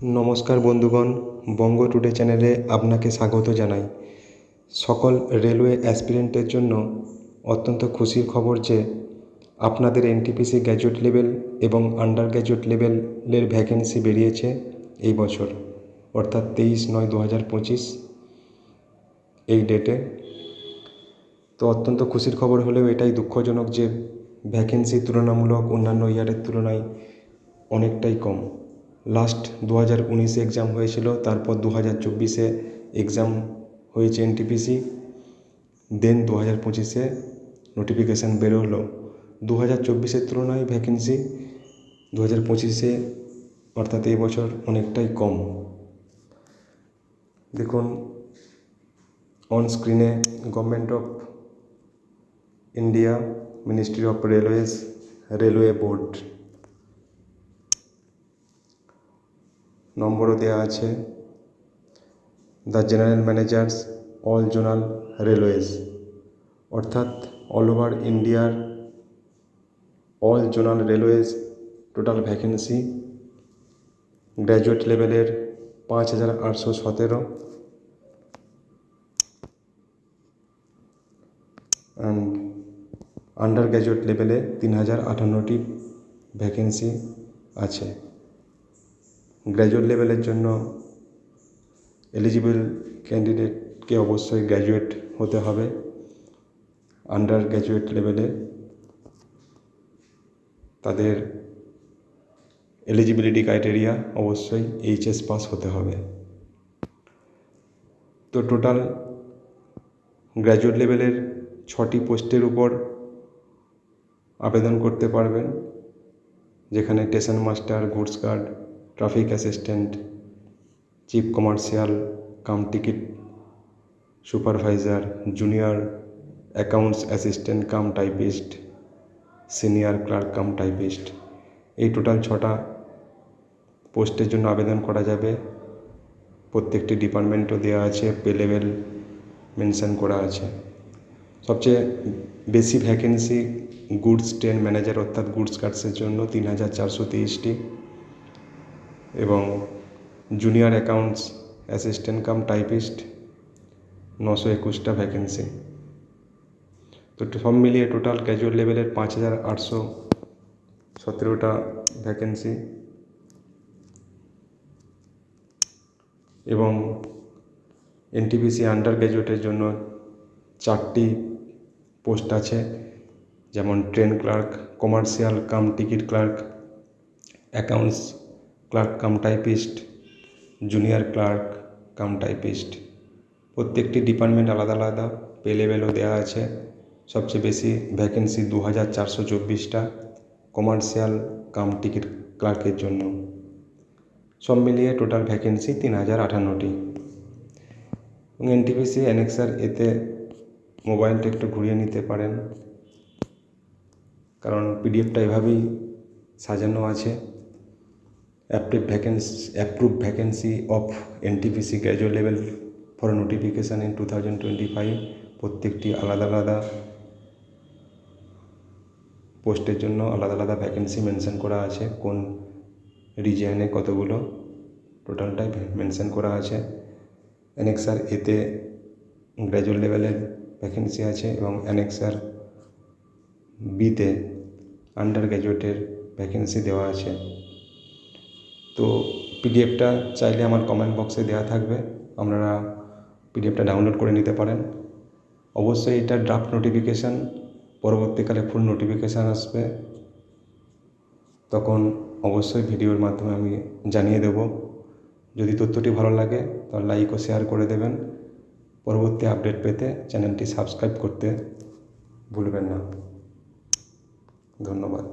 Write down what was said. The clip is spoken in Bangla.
নমস্কার বন্ধুগণ, বঙ্গ টুডে চ্যানেলে আপনাকে স্বাগত জানাই। সকল রেলওয়ে অ্যাসপিরেন্টের জন্য অত্যন্ত খুশির খবর যে আপনাদের এনটিপিসি গ্র্যাজুয়েট লেভেল এবং আন্ডার গ্র্যাজুয়েট লেভেলের ভ্যাকেন্সি বেরিয়েছে এই বছর, অর্থাৎ 23/9/2025 এই ডেটে। তো অত্যন্ত খুশির খবর হলেও এটাই দুঃখজনক যে ভ্যাকেন্সি তুলনামূলক অন্যান্য ইয়ারের তুলনায় অনেকটাই কম। লাস্ট 2019-এ এক্সাম হয়েছিল, তারপর 2024-এ এক্সাম হয়েছে এনটিপিসি, দেন 2025-এ নোটিফিকেশান বেরোলো। 2024-এর তুলনায় ভ্যাকেন্সি 2025-এ অর্থাৎ এই বছর অনেকটাই কম। দেখুন অন স্ক্রিনে government of India, ministry of railways, railway board নম্বরও দেওয়া আছে। The general managers all zonal railways, অর্থাৎ অল ওভার ইন্ডিয়ার all zonal railways total vacancy graduate লেভেলের 5,817 অ্যান্ড আন্ডার গ্র্যাজুয়েট লেভেলে 3,058টি ভ্যাকেন্সি আছে। গ্র্যাজুয়েট লেভেলের জন্য এলিজিবল ক্যান্ডিডেটকে অবশ্যই গ্র্যাজুয়েট হতে হবে। আন্ডার গ্র্যাজুয়েট লেভেলে তাদের এলিজিবিলিটি ক্রাইটেরিয়া অবশ্যই এইচএস পাস হতে হবে। তো টোটাল গ্র্যাজুয়েট লেভেলের 6টি পোস্টের উপর আবেদন করতে পারবেন, যেখানে station master, goods guard, traffic assistant, chief commercial cum ticket supervisor, junior accounts assistant cum typist, senior clerk cum typist, এই টোটাল 6টা পোস্টের জন্য আবেদন করা যাবে। প্রত্যেকটি ডিপার্টমেন্টও দেওয়া আছে, পে লেভেল মেনশন করা আছে। সবচেয়ে বেশি ভ্যাকেন্সি গুডস ট্রেন ম্যানেজার অর্থাৎ গুডস গার্ডসের জন্য 3,423টি এবং junior accounts assistant cum typist 921টা ভ্যাকেন্সি। তো সব মিলিয়ে টোটাল গ্র্যাজুয়েট লেভেলের 5,817টা ভ্যাকেন্সি এবং এনটিপিসি আন্ডার গ্র্যাজুয়েটের জন্য 4টি পোস্ট আছে, যেমন train clerk, commercial cum ticket clerk, accounts clerk cum typist, junior clerk cum typist. প্রত্যেকটি ডিপার্টমেন্ট আলাদা আলাদা পে লেভেলও দেওয়া আছে। সবচেয়ে বেশি ভ্যাকেন্সি 2,424টা কমার্শিয়াল কাম টিকিট ক্লার্কের জন্য। সব মিলিয়ে টোটাল ভ্যাকেন্সি 3,058টি। এবং এনটিপিসি অ্যানেক্সার এতে মোবাইলটা একটু ঘুরিয়ে নিতে পারেন, কারণ পিডিএফটা এভাবেই সাজানো আছে। Approve vacancy of NTPC graduate level for notification in 2025। প্রত্যেকটি আলাদা আলাদা পোস্টের জন্য আলাদা আলাদা ভ্যাকেন্সি মেনশন করা আছে, কোন রিজিয়নে কতগুলো টোটালটাই মেনশন করা আছে। অ্যানেক্সার এতে গ্র্যাজুয়েট লেভেলের ভ্যাকেন্সি আছে এবং অ্যানেক্সার বিতে আন্ডার গ্র্যাজুয়েটের ভ্যাকেন্সি দেওয়া আছে। তো পিডিএফটা চাইলে আমার কমেন্ট বক্সে দেওয়া থাকবে, আপনারা পিডিএফটা ডাউনলোড করে নিতে পারেন। অবশ্যই এটা ড্রাফট নোটিফিকেশান, পরবর্তীকালে ফুল নোটিফিকেশান আসবে, তখন অবশ্যই ভিডিওর মাধ্যমে আমি জানিয়ে দেব। যদি তথ্যটি ভালো লাগে তাহলে লাইক ও শেয়ার করে দেবেন। পরবর্তী আপডেট পেতে চ্যানেলটি সাবস্ক্রাইব করতে ভুলবেন না। ধন্যবাদ।